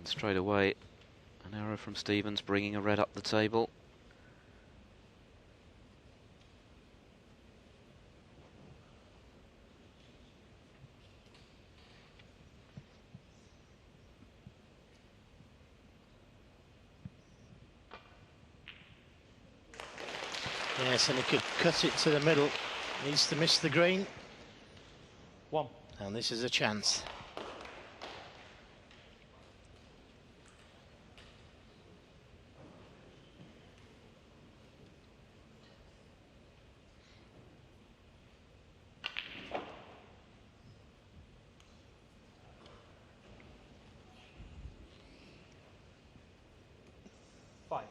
And straight away, an error from Stevens, bringing a red up the table. Yes, and he could cut it to the middle. Needs to miss the green. One. And this is a chance. Five.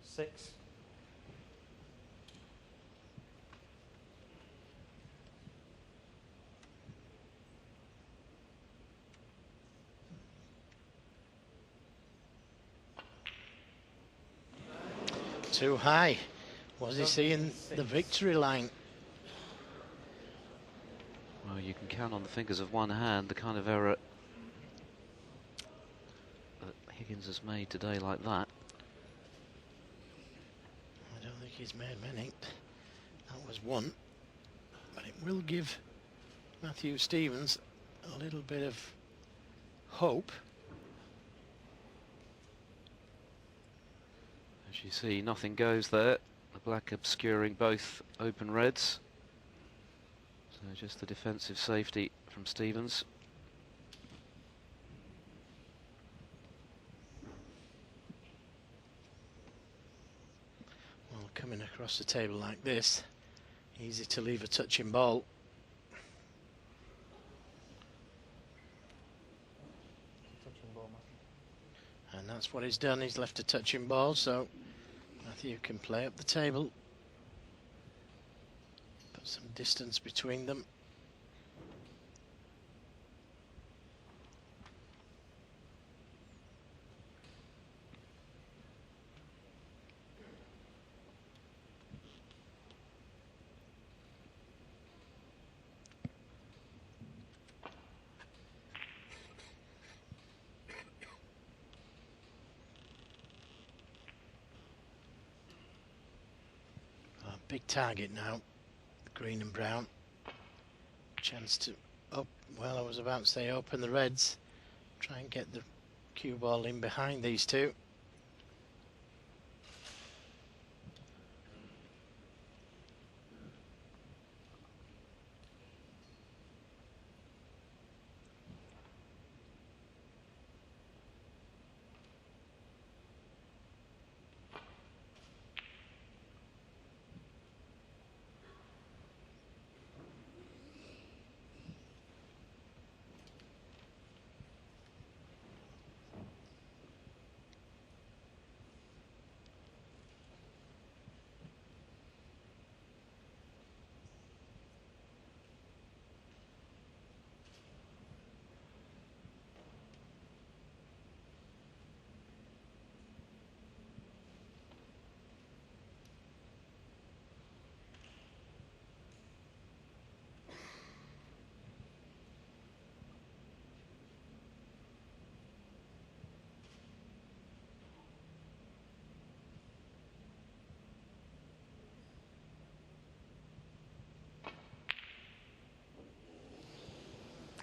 Six. Too high. Was he seeing the victory line? Well, you can count on the fingers of one hand the kind of error that Higgins has made today like that. I don't think he's made many. That was one. But it will give Matthew Stevens a little bit of hope. As you see, nothing goes there. The black obscuring both open reds. So just the defensive safety from Stevens. Well, coming across the table like this, easy to leave a touching ball. Touching ball, Matthew. And that's what he's done. He's left a touching ball, so Matthew can play up the table. Put some distance between them. Big target now, green and brown. Chance to well, I was about to say open the reds. Try and get the cue ball in behind these two.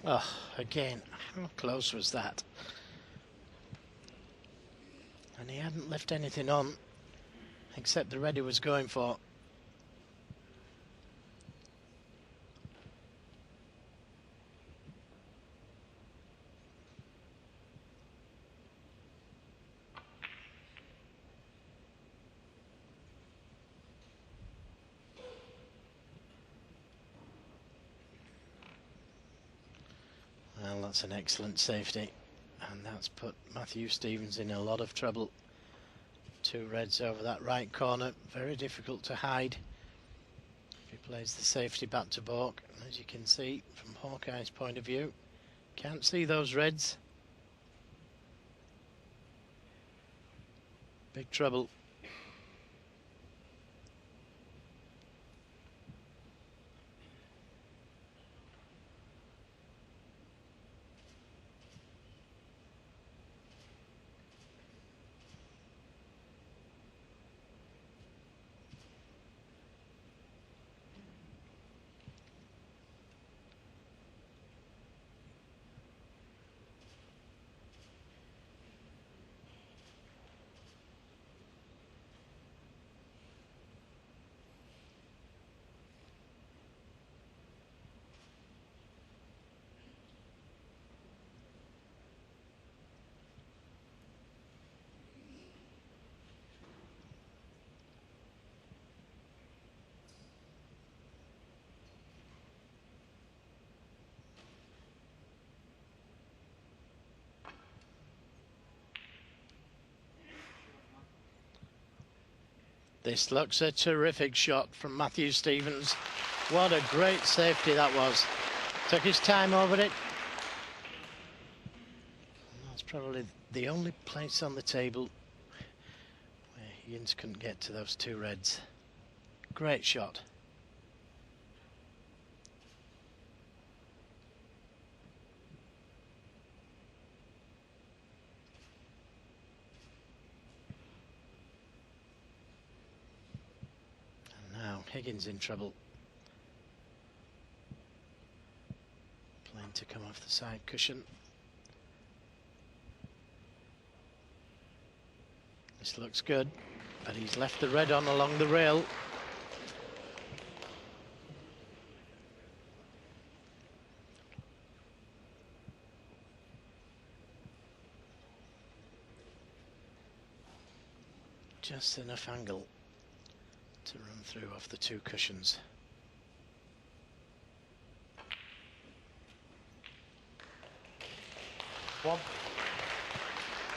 Oh, again, how close was that? And he hadn't left anything on except the red he was going for. Well, that's an excellent safety, and that's put Matthew Stevens in a lot of trouble. Two reds over that right corner, very difficult to hide if he plays the safety back to balk. As you can see from Hawkeye's point of view, can't see those reds. Big trouble. This looks a terrific shot from Matthew Stevens. What a great safety that was. Took his time over it. And that's probably the only place on the table where Higgins couldn't get to those two reds. Great shot. Now Higgins in trouble. Playing to come off the side cushion. This looks good, but he's left the red on along the rail. Just enough angle to run through off the two cushions. One.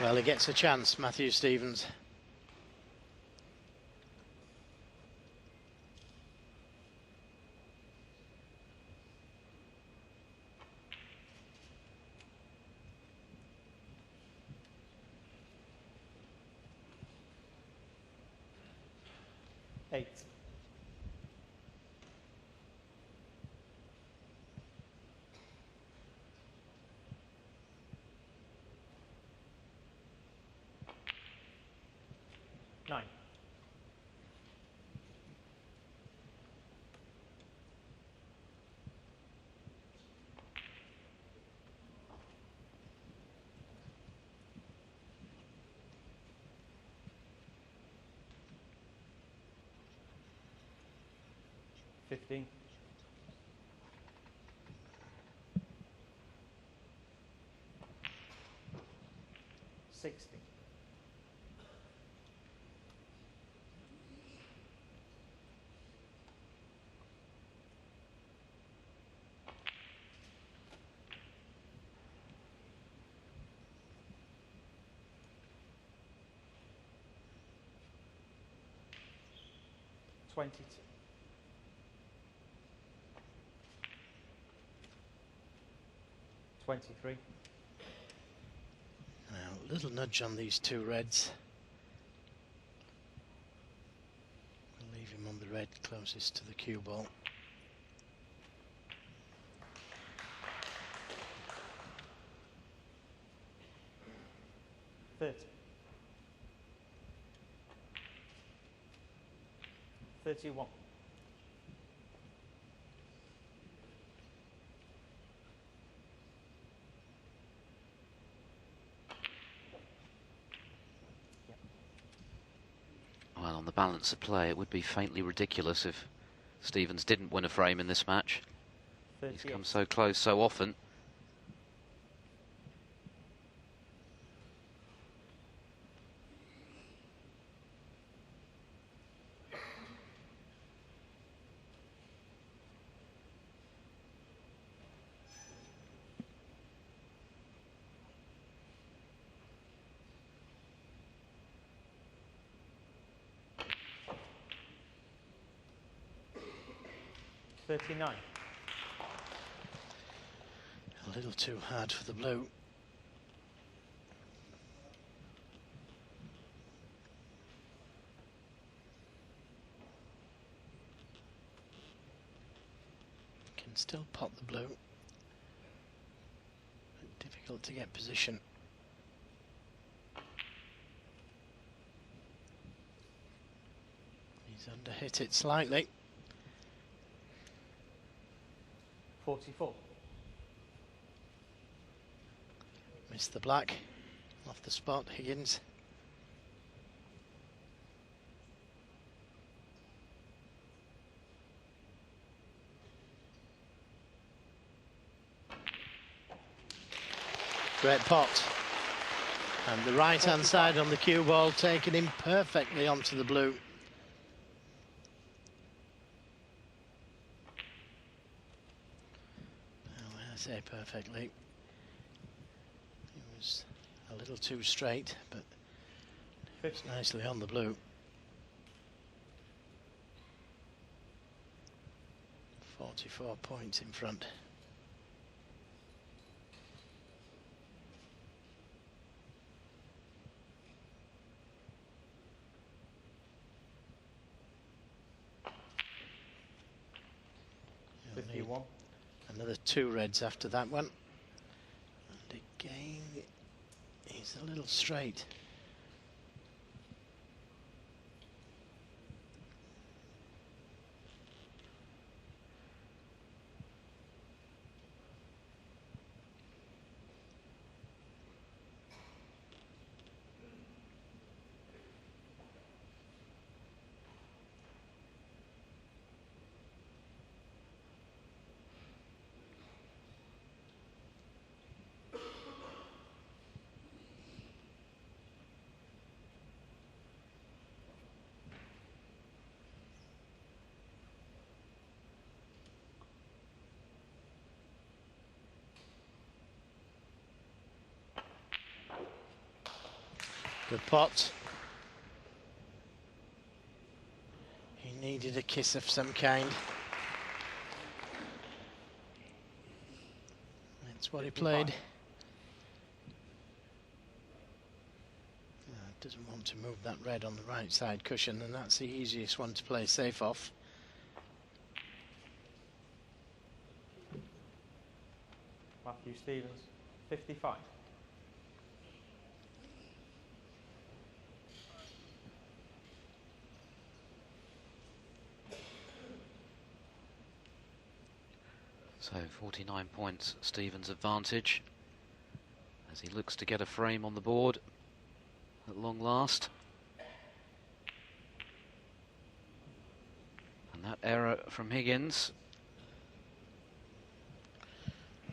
Well, he gets a chance, Matthew Stevens. Eight. Nine. Fifteen. 60. 22. 23. Now, a little nudge on these two reds. We'll leave him on the red closest to the cue ball. $30. 31. Well, on the balance of play, it would be faintly ridiculous if Stevens didn't win a frame in this match. He's come so close so often. $39. A little too hard for the blue. Can still pot the blue. But difficult to get position. He's underhit it slightly. 44. Missed the black. Off the spot, Higgins. Great pot. And the right hand side on the cue ball taking him perfectly onto the blue. Say perfectly. It was a little too straight, but it's nicely on the blue. 44 points in front. You'll need 51. another 2 reds after that one. And again, he's a little straight. Good pot. He needed a kiss of some kind. That's what he played. Doesn't want to move that red on the right side cushion, and that's the easiest one to play safe off. Matthew Stevens, 55. So 49 points, Stevens' advantage, as he looks to get a frame on the board at long last. And that error from Higgins.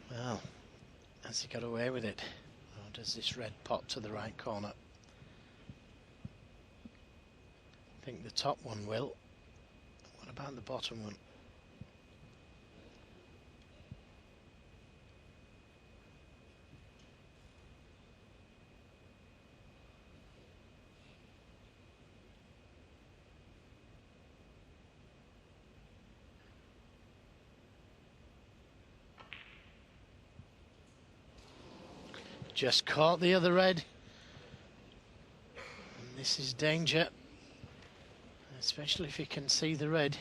Well, has he got away with it? Or does this red pot to the right corner? I think the top one will. What about the bottom one? Just caught the other red. And this is danger, especially if he can see the red.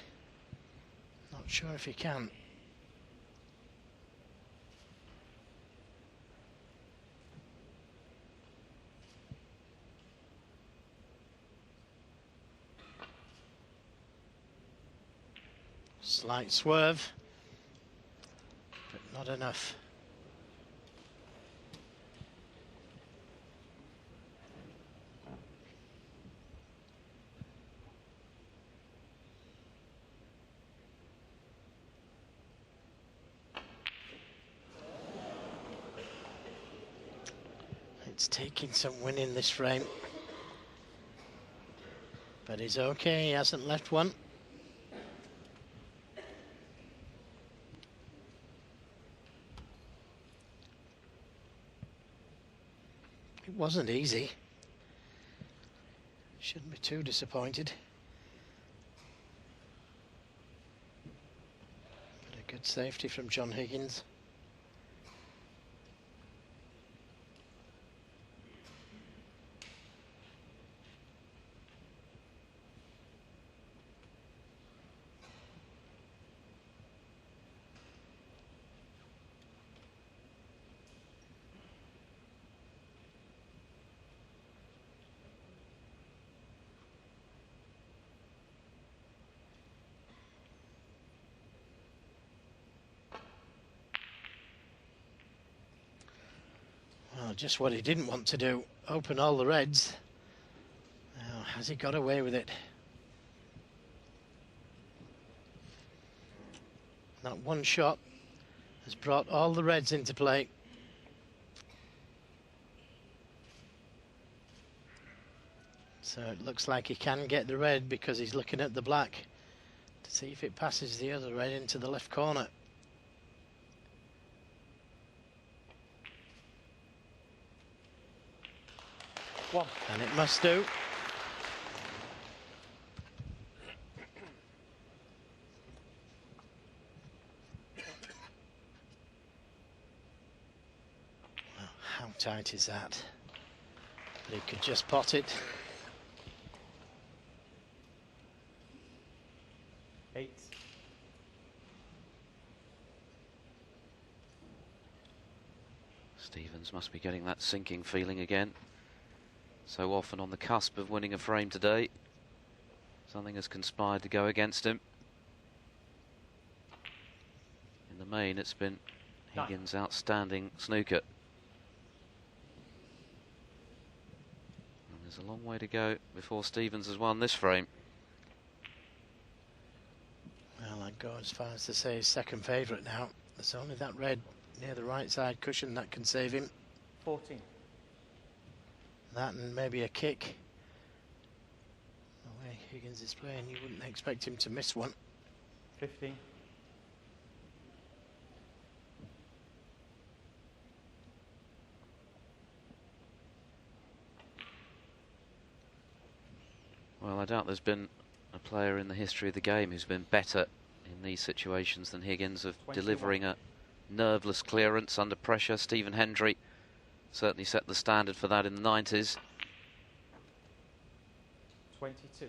Not sure if he can. Slight swerve, but not enough. It's taking some win in this frame, but he's okay, he hasn't left one. It wasn't easy. Shouldn't be too disappointed. But a good safety from John Higgins. Well, just what he didn't want to do, open all the reds. Now, has he got away with it? That one shot has brought all the reds into play. So it looks like he can get the red because he's looking at the black to see if it passes the other red into the left corner. One. And it must do. How tight is that? But he could just pot it. 8. Stevens must be getting that sinking feeling again. So often on the cusp of winning a frame today. Something has conspired to go against him. In the main, it's been Higgins' outstanding snooker. And there's a long way to go before Stevens has won this frame. Well, I'd go as far as to say his second favourite now. There's only that red near the right side cushion that can save him. 14. That and maybe a kick. The way Higgins is playing, you wouldn't expect him to miss one. 15. Well, I doubt there's been a player in the history of the game who's been better in these situations than Higgins, of 21. delivering a nerveless clearance under pressure. Stephen Hendry certainly set the standard for that in the 90s. 22.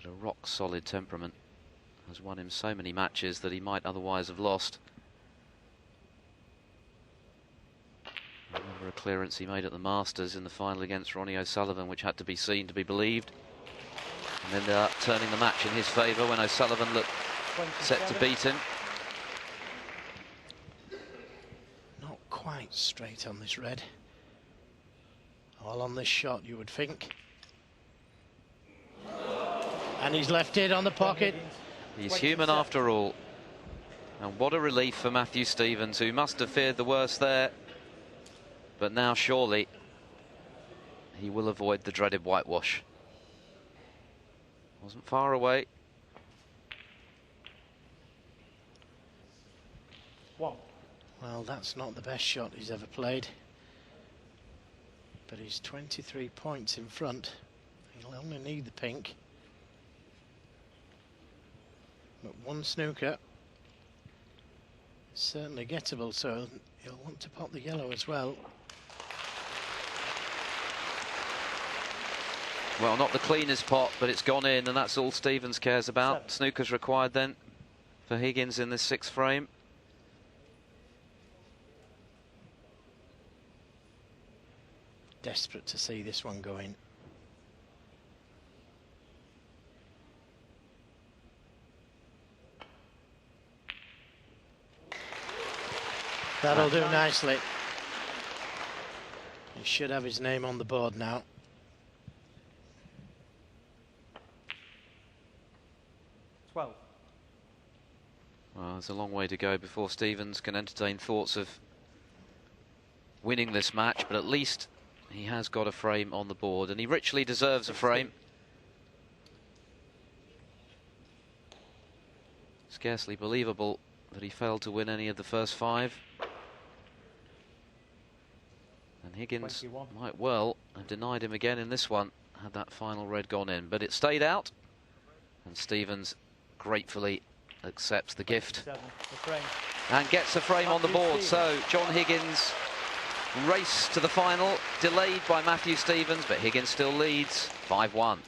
But a rock-solid temperament has won him so many matches that he might otherwise have lost. I remember a clearance he made at the Masters in the final against Ronnie O'Sullivan, which had to be seen to be believed. And ended up turning the match in his favour when O'Sullivan looked 27. set to beat him. Not quite straight on this red. All on this shot, you would think. And he's left it on the pocket. He's human after all. And what a relief for Matthew Stevens, who must have feared the worst there. But now surely he will avoid the dreaded whitewash. Wasn't far away. 1. Well, that's not the best shot he's ever played. But he's 23 points in front. He'll only need the pink. But one snooker is certainly gettable, so he'll want to pop the yellow as well. Well, not the cleanest pot, but it's gone in, and that's all Stevens cares about. 7. Snooker's required then for Higgins in this 6th frame. Desperate to see this one go in. That'll do nicely. He should have his name on the board now. 12. Well, there's a long way to go before Stevens can entertain thoughts of winning this match, but at least he has got a frame on the board, and he richly deserves a frame. Scarcely believable that he failed to win any of the first 5. And Higgins 21. might well have denied him again in this one had that final red gone in, but it stayed out, and Stevens gratefully accepts the gift 7. The frame. and gets a frame on the board. So John Higgins' race to the final delayed by Matthew Stevens, but Higgins still leads 5-1.